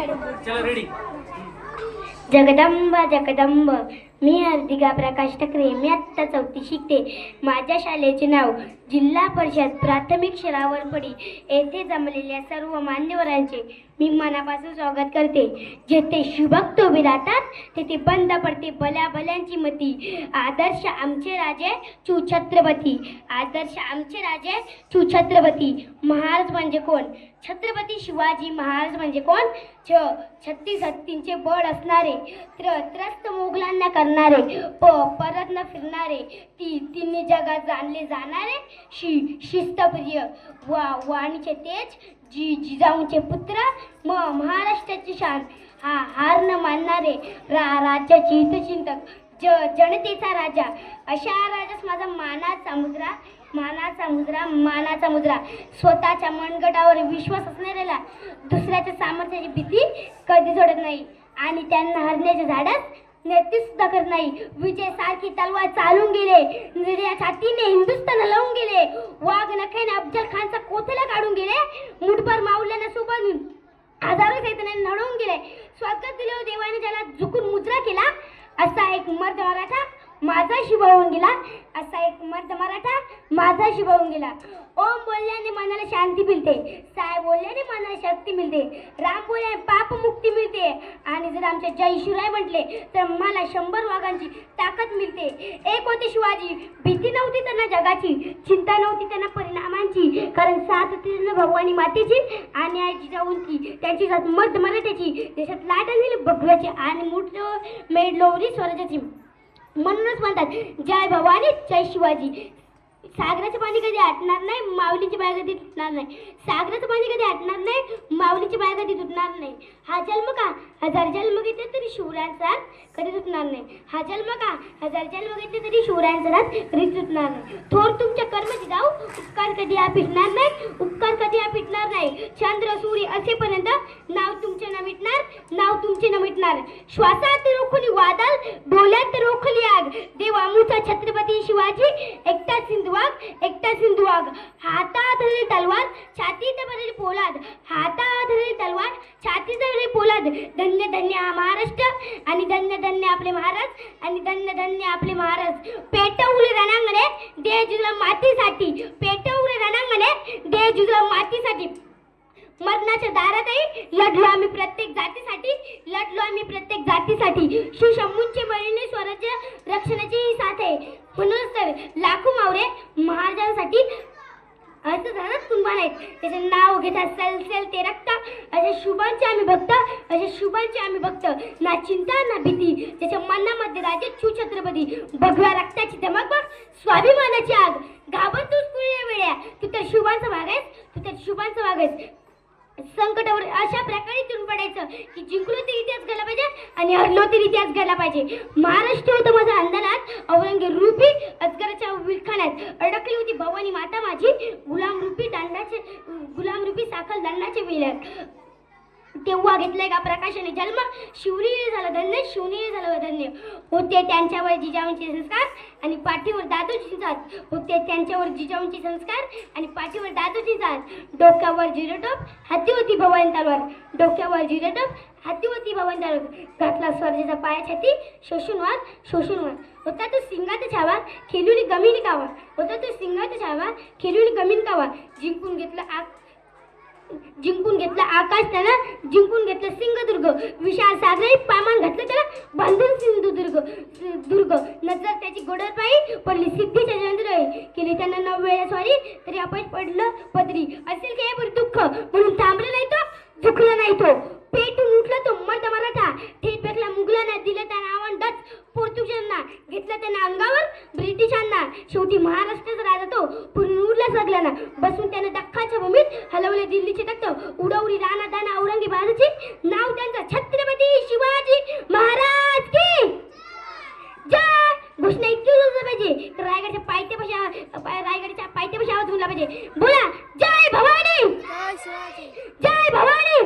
चला रेडी. जगदंब जगदंब, मी हार्दिका प्रकाश ठाकरे. मी आत्ता 4थी शिकते. माझ्या शाळेचे नाव जिल्हा परिषद प्राथमिक शिरावरपडी. येथे जमलेल्या सर्व मान्यवरांचे मी मनापासून स्वागत करते. जेथे शुभक्त उभे राहतात तेथे बंद पडते भल्या भल्यांची मती. आदर्श आमचे राजे छत्रपती. आदर्श आमचे राजे छत्रपती. महाराज म्हणजे कोण? छत्रपती शिवाजी महाराज म्हणजे कोण? 36 हत्तींचे बळ असणारे, त्रस्त मोगलांना करणारे, परत न फिरणारे, तिन्ही जगात जाणले जाणारे, शिस्तप्रिय, वाणीचे तेज, जिजाऊंचे पुत्र, महाराष्ट्राची शान, हार न मानणारे, राज्याचे हितचिंतक, जनतेचा राजा. अशा राजास माझा मानाचा मुद्रा. स्वतःच्या मनगटावर विश्वास असणाऱ्याला दुसऱ्याच्या सामर्थ्याची भीती कधी सोडत नाही आणि त्यांना हरण्याच्या झाडास नेती सुद्धा करत नाही. विजय सारखी तलवार चालून गेले, निर्या छातीने हिंदुस्थान हलवून गेले, वाघ नख्याने अफजल खानचा कोथळा काढून गेले, मुठभर माऊल्यांना सोबत हजारो सैताने नडवून गेले. स्वागत दिले देवाने ज्याला झुकून मुजरा केला, असा एक मर्द मराठा माझा शिवावून गेला. असा एक मर्द मराठा माझा शिवावून गेला. ओम बोलल्याने मनाला शांती मिळते, साय बोलल्याने मनाला शक्ती मिळते, राम बोलल्याने पाप मुक्ती मिळते आणि जर आमचे जय शिवराय म्हटले तर मला 100 वाघांची ताकद मिळते. एक होते शिवाजी, भीती नव्हती त्यांना जगाची, चिंता नव्हती त्यांना परिणामांची, कारण साथ होती त्यांना भगवानी मातेची आणि आई जिजाऊंची. त्यांची साथ मर्द मराठ्याची, देशात लाट आलेली भगव्याची आणि मुठ मेड लोवरी स्वराज्याची. म्हणूनच म्हणतात जय भवानी जय शिवाजी. सागराचे पाणी कधी आटणार नाही, माऊलीची बाय कधी तुटणार नाही. सागराचं पाणी कधी आटणार नाही, माऊलीची बाय कधी तुटणार नाही. हा जन्म का 1000 जन्म घेतले तरी शिवरायांचा कधी तुटणार नाही. हा जन्म का 1000 जन्म घेतले तरी शिवरायांचा कधी तुटणार नाही. थोर तुमच्या कर्माची जाऊ, उपकार कधी पिटणार नाही, उपकार कधी पिटणार नाही. चंद्र सूर्य असेपर्यंत नाव तुमचे न मिटणार, नाव तुमचे न मिटणार. श्वासात रोखली वादळ, डोळ्यात रोखली आग, देवामुचा छत्रपती शिवाजी एकटा सिंधुवाग. हातात धरली तलवार, छातीत भरली पोलाद, हातात धरली तलवार, छातीत भरली पोलाद. धन्य धन्य हा महाराष्ट्र आणि धन्य धन्य आपले महाराज आणि धन्य धन्य आपले महाराज. पेटवले रणांगणे दे जुजला मातीसाठी, पेटवले रणांगणे दे जुजला मातीसाठी. मरणाच्या दारातही लढलो आम्ही प्रत्येक जातीसाठी, लढलो आम्ही प्रत्येक जातीसाठी. शिवशंभूंचे बळीने स्वराज्य रक्षणाची साथ आहे. म्हणूनच तर लाखो मावरे महाराजांसाठी अर्थ झाडात कुंभार आहेत. त्याचे नाव घेता सलसेल ते रक्त. अशा शुभांचे आम्ही भक्त, अशा शुभांचे आम्ही भक्त. ना चिंता ना भीती, त्याच्या मनामध्ये राजे छत्रपती. भगव्या रक्ताची धमक बघ, स्वाभिमानाची आग, घाबरतोस कुण्या वेळ्या, तू तर शुभांचा भाग आहेस, तू तर शुभांचा भाग आहेस. संकटावर अशा प्रकारे तुन पडायचं की जिंकलो तरी इतिहास घडला पाहिजे आणि हरलो तरी इतिहास घडला पाहिजे. महाराष्ट्र होतं माझ्या अंधारात, औरंगजेब रूपी अजगराच्या विळखाण्यात अडकली होती भवानी माता माझी, गुलाम रूपी साखल दंडाच्या वेल्यात. तेव्हा घेतलाय का प्रकाशाने जन्म, शिवनील झाला धन्य, शिवनील झालं धन्य. होते त्यांच्यावर जिजाऊंचे संस्कार आणि पाठीवर दादूची जात, होते त्यांच्यावर जिजाऊंचे संस्कार आणि पाठीवर दादूची जात. डोक्यावर जिरोटोप, हाती होती भवानी तलवार, डोक्यावर जिरोटोप, हाती होती भवानी तलवार. घातला स्वराज्याचा पाया छाती, शोषून होता तो सिंगाचा छावा, खेळून गमीन कावा, होता तो सिंगाचा छावा, खेळून गमीन कावा. जिंकून घेतला आकाश त्यानं, जिंकून घेतलं सिंधुदुर्ग. विशाल सागराई पामान घातलं त्याला बांधून सिंधुदुर्ग. नजर त्याची गोडर पायी पडली सिद्धीच्या चंद्र, केली त्यानं 9 वेळा स्वारी तरी अपयश पडलं पदरी. असेल काय बरं दुःख म्हणून थांबलं नाही तो, झुकला नाही तो. पेटून उठला तो मर्द मराठा, थेट फेकला मुघलांना, दिलं त्यानं आव्हान डच पोर्तुगीजांना, घेतलं त्यानं अंगावर ब्रिटिशांना. शेवटी महाराष्ट्राचा राजा तो पूर्ण उरला सगळ्यांना. बसून त्यानं दख्खाच्या भूमीत हलवले दिल्लीचे तख्त, उडवली राणा दाना औरंगजेबाची. नाव त्यांचं छत्रपती शिवाजी महाराज की जय. घोषणा इतकी उचलली पाहिजे, रायगडच्या पायथ्यापाशी आवाज उठला पाहिजे. बोला जय भवानी, जय भवानी.